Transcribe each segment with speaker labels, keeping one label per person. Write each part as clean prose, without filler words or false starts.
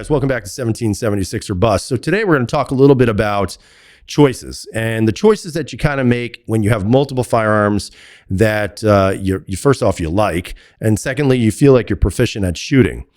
Speaker 1: guys, welcome back to 1776 or Bust. So today we're going to talk a little bit about choices and the choices that you kind of make when you have multiple firearms that you first off you like, and secondly you feel like you're proficient at shooting.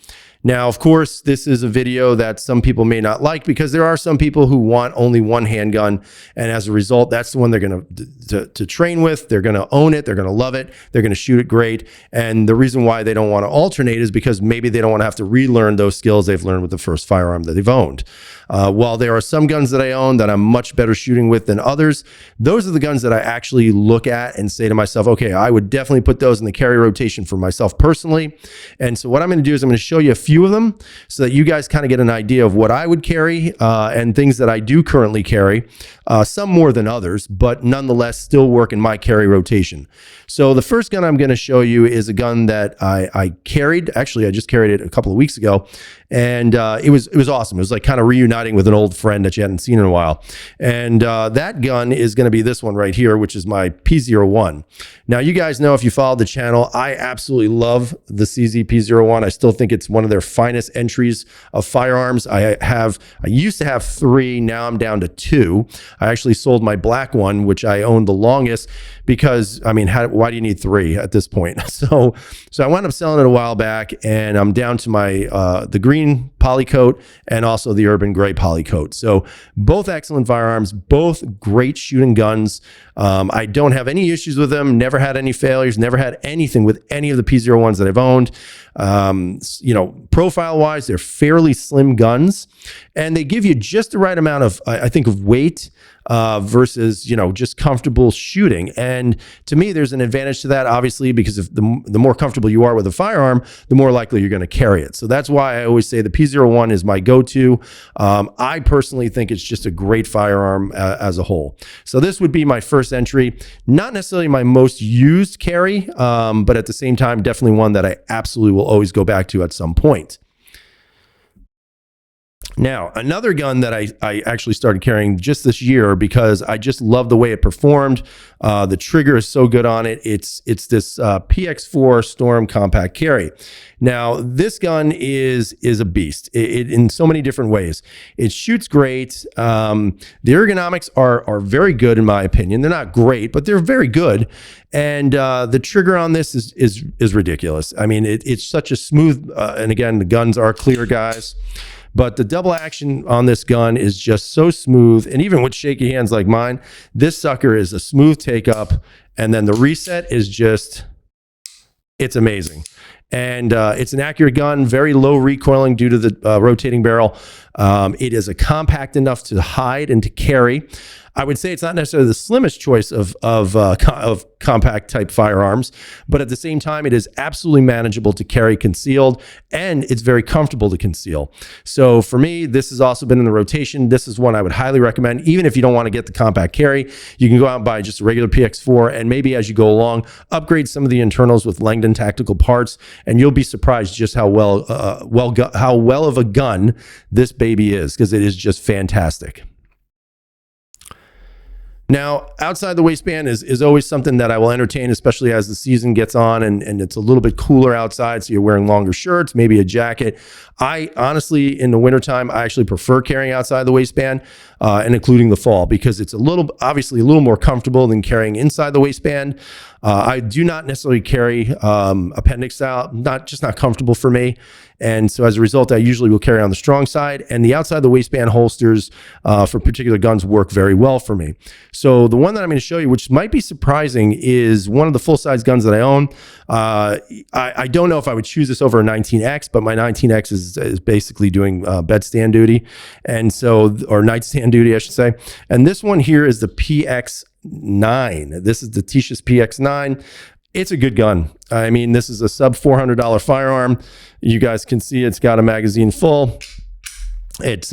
Speaker 1: Now, of course, this is a video that some people may not like because there are some people who want only one handgun, and as a result, that's the one they're going to train with. They're going to own it. They're going to love it. They're going to shoot it great. And the reason why they don't want to alternate is because maybe they don't want to have to relearn those skills they've learned with the first firearm that they've owned. While there are some guns that I own that I'm much better shooting with than others, those are the guns that I actually look at and say to myself, okay, I would definitely put those in the carry rotation for myself personally. And so what I'm going to do is I'm going to show you a few of them so that you guys kind of get an idea of what I would carry and things that I do currently carry, some more than others, but nonetheless still work in my carry rotation. So the first gun I'm going to show you is a gun that I carried. Actually, I just carried it a couple of weeks ago, and it was awesome. It was like kind of reuniting with an old friend that you hadn't seen in a while. And that gun is going to be this one right here, which is my P01. Now, you guys know, if you follow the channel, I absolutely love the CZ P01. I still think it's one of their finest entries of firearms. I used to have 3. Now I'm down to 2. I actually sold my black one, which I owned the longest, because I mean, why do you need 3 at this point? So I wound up selling it a while back, and I'm down to my the green polycoat and also the urban gray polycoat. So both excellent firearms, both great shooting guns. I don't have any issues with them. Never had any failures. Never had anything with any of the P01s that I've owned. You know, profile wise, they're fairly slim guns, and they give you just the right amount of, I think, of weight versus, you know, just comfortable shooting. And to me, there's an advantage to that, obviously, because if the more comfortable you are with a firearm, the more likely you're going to carry it. So that's why I always say the P01 is my go-to. I personally think it's just a great firearm as a whole. So this would be my first entry, not necessarily my most used carry, but at the same time, definitely one that I absolutely will always go back to at some point. Now, another gun that I actually started carrying just this year because I just love the way it performed. The trigger is so good on it. It's this PX4 Storm compact carry. Now, this gun is a beast in so many different ways. It shoots great. The ergonomics are very good in my opinion. They're not great, but they're very good. And the trigger on this is ridiculous. I mean, it's such a smooth, and again, the guns are clear, guys. But the double action on this gun is just so smooth. And even with shaky hands like mine, this sucker is a smooth take up. And then the reset is just, it's amazing. And it's an accurate gun, very low recoiling due to the rotating barrel. It is a compact enough to hide and to carry. I would say it's not necessarily the slimmest choice of compact type firearms, but at the same time, it is absolutely manageable to carry concealed, and it's very comfortable to conceal. So for me, this has also been in the rotation. This is one I would highly recommend. Even if you don't want to get the compact carry, you can go out and buy just a regular PX4, and maybe as you go along, upgrade some of the internals with Langdon tactical parts, and you'll be surprised just how well of a gun this baby is, because it is just fantastic. Now, outside the waistband is always something that I will entertain, especially as the season gets on and it's a little bit cooler outside, so you're wearing longer shirts, maybe a jacket. I honestly, in the wintertime, I actually prefer carrying outside the waistband and including the fall, because it's obviously a little more comfortable than carrying inside the waistband. I do not necessarily carry appendix style, not comfortable for me. And so as a result, I usually will carry on the strong side, and the outside the waistband holsters for particular guns work very well for me. So the one that I'm going to show you, which might be surprising, is one of the full-size guns that I own. I don't know if I would choose this over a 19X, but my 19X is basically doing bedstand duty, and so, or nightstand duty, I should say. And this one here is the PX9. This is the Tshish PX9. It's a good gun. I mean, this is a sub $400 firearm. You guys can see it's got a magazine full. It's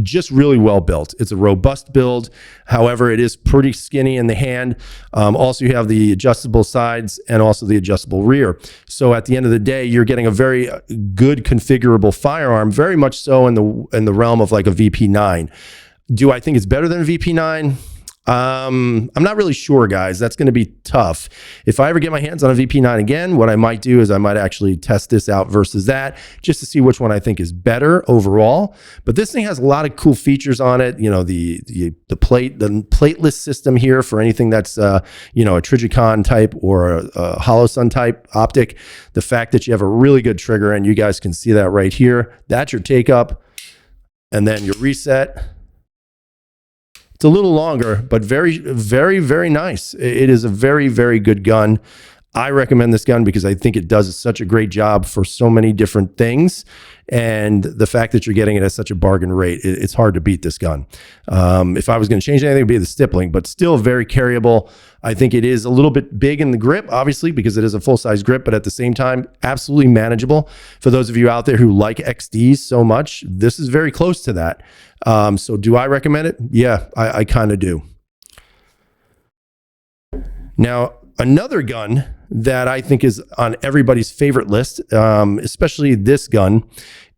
Speaker 1: just really well built. It's a robust build. However, it is pretty skinny in the hand. Also, you have the adjustable sides and also the adjustable rear. So at the end of the day, you're getting a very good configurable firearm, very much so in the realm of like a VP9. Do I think it's better than a VP9? I'm not really sure, guys. That's going to be tough. If I ever get my hands on a VP9 again, what I might do is I might actually test this out versus that, just to see which one I think is better overall. But this thing has a lot of cool features on it. You know, the plateless system here for anything that's you know, a Trigicon type or a Hollow Sun type optic. The fact that you have a really good trigger, and you guys can see that right here. That's your take up, and then your reset. It's a little longer, but very, very, very nice. It is a very, very good gun. I recommend this gun because I think it does such a great job for so many different things. And the fact that you're getting it at such a bargain rate, it's hard to beat this gun. If I was going to change anything, it would be the stippling, but still very carryable. I think it is a little bit big in the grip, obviously, because it is a full-size grip, but at the same time, absolutely manageable. For those of you out there who like XDs so much, this is very close to that. So do I recommend it? Yeah, I kind of do. Now, another gun that I think is on everybody's favorite list, especially this gun,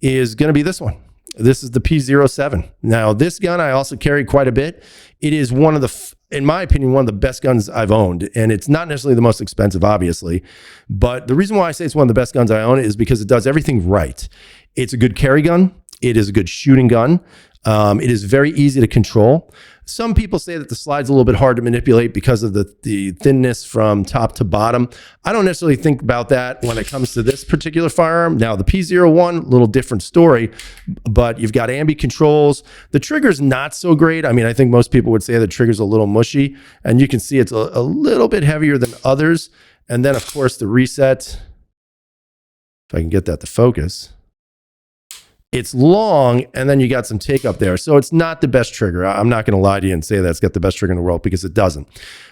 Speaker 1: is going to be this one. This is the P07. Now, this gun I also carry quite a bit. It is one of the, in my opinion, one of the best guns I've owned. And it's not necessarily the most expensive, obviously. But the reason why I say it's one of the best guns I own is because it does everything right. It's a good carry gun. It is a good shooting gun. It is very easy to control. Some people say that the slide's a little bit hard to manipulate because of the thinness from top to bottom. I don't necessarily think about that when it comes to this particular firearm. Now, the P01, a little different story, but you've got ambi controls. The trigger's not so great. I mean, I think most people would say the trigger's a little mushy, and you can see it's a little bit heavier than others. And then, of course, the reset, if I can get that to focus. It's long, and then you got some take up there. So it's not the best trigger. I'm not going to lie to you and say that it's got the best trigger in the world, because it doesn't.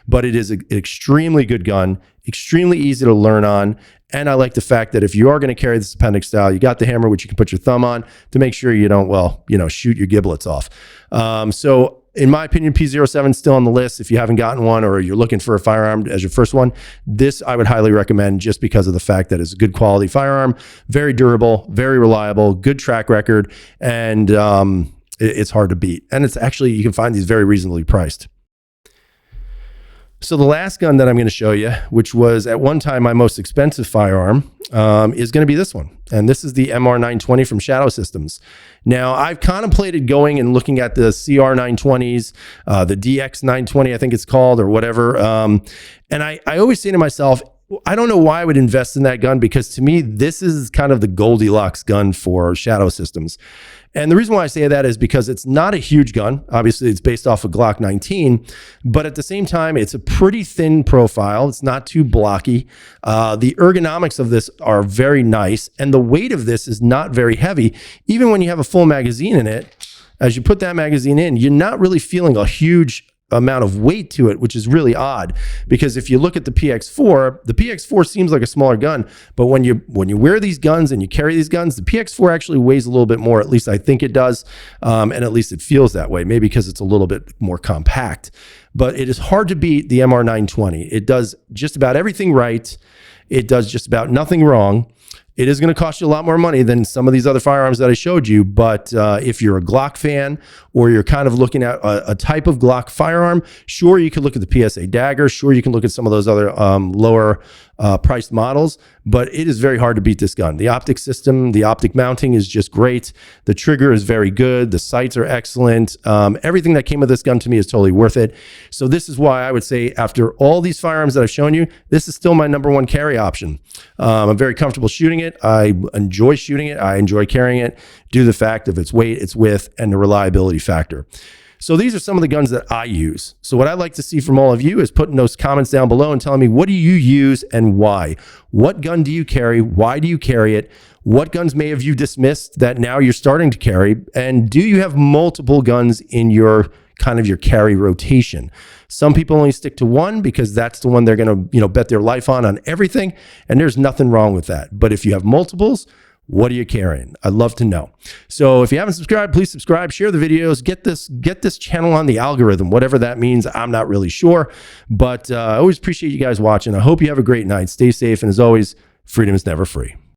Speaker 1: But it is an extremely good gun, extremely easy to learn on. And I like the fact that if you are going to carry this appendix style, you got the hammer, which you can put your thumb on to make sure you don't, well, you know, shoot your giblets off. So in my opinion, P07 is still on the list. If you haven't gotten one, or you're looking for a firearm as your first one, this I would highly recommend, just because of the fact that it's a good quality firearm, very durable, very reliable, good track record, and it's hard to beat. And it's actually, you can find these very reasonably priced. So the last gun that I'm going to show you, which was at one time my most expensive firearm, is going to be this one. And this is the MR920 from Shadow Systems. Now, I've contemplated going and looking at the CR920s, the DX920, I think it's called, or whatever. And I always say to myself, I don't know why I would invest in that gun, because to me, this is kind of the Goldilocks gun for Shadow Systems. And the reason why I say that is because it's not a huge gun. Obviously, it's based off of Glock 19, but at the same time, it's a pretty thin profile. It's not too blocky. The ergonomics of this are very nice, and the weight of this is not very heavy. Even when you have a full magazine in it, as you put that magazine in, you're not really feeling a huge amount of weight to it, which is really odd, because if you look at the PX4 seems like a smaller gun, but when you wear these guns and you carry these guns, the PX4 actually weighs a little bit more. At least I think it does, and at least it feels that way, maybe because it's a little bit more compact. But it is hard to beat the MR920. It does just about everything right. It does just about nothing wrong. It is going to cost you a lot more money than some of these other firearms that I showed you. But if you're a Glock fan, or you're kind of looking at a type of Glock firearm, sure, you could look at the PSA Dagger. Sure, you can look at some of those other lower priced models, but it is very hard to beat this gun. The optic system, the optic mounting is just great. The trigger is very good. The sights are excellent. Everything that came with this gun to me is totally worth it. So this is why I would say, after all these firearms that I've shown you, this is still my #1 carry option. I'm very comfortable shooting it. I enjoy shooting it. I enjoy carrying it due to the fact of its weight, its width, and the reliability factor. So these are some of the guns that I use. So what I'd like to see from all of you is putting those comments down below and telling me, what do you use and why? What gun do you carry? Why do you carry it? What guns may have you dismissed that now you're starting to carry? And do you have multiple guns in your kind of your carry rotation? Some people only stick to one because that's the one they're going to, bet their life on everything. And there's nothing wrong with that. But if you have multiples, what are you carrying? I'd love to know. So if you haven't subscribed, please subscribe, share the videos, get this channel on the algorithm, whatever that means. I'm not really sure, but I always appreciate you guys watching. I hope you have a great night. Stay safe. And as always, freedom is never free.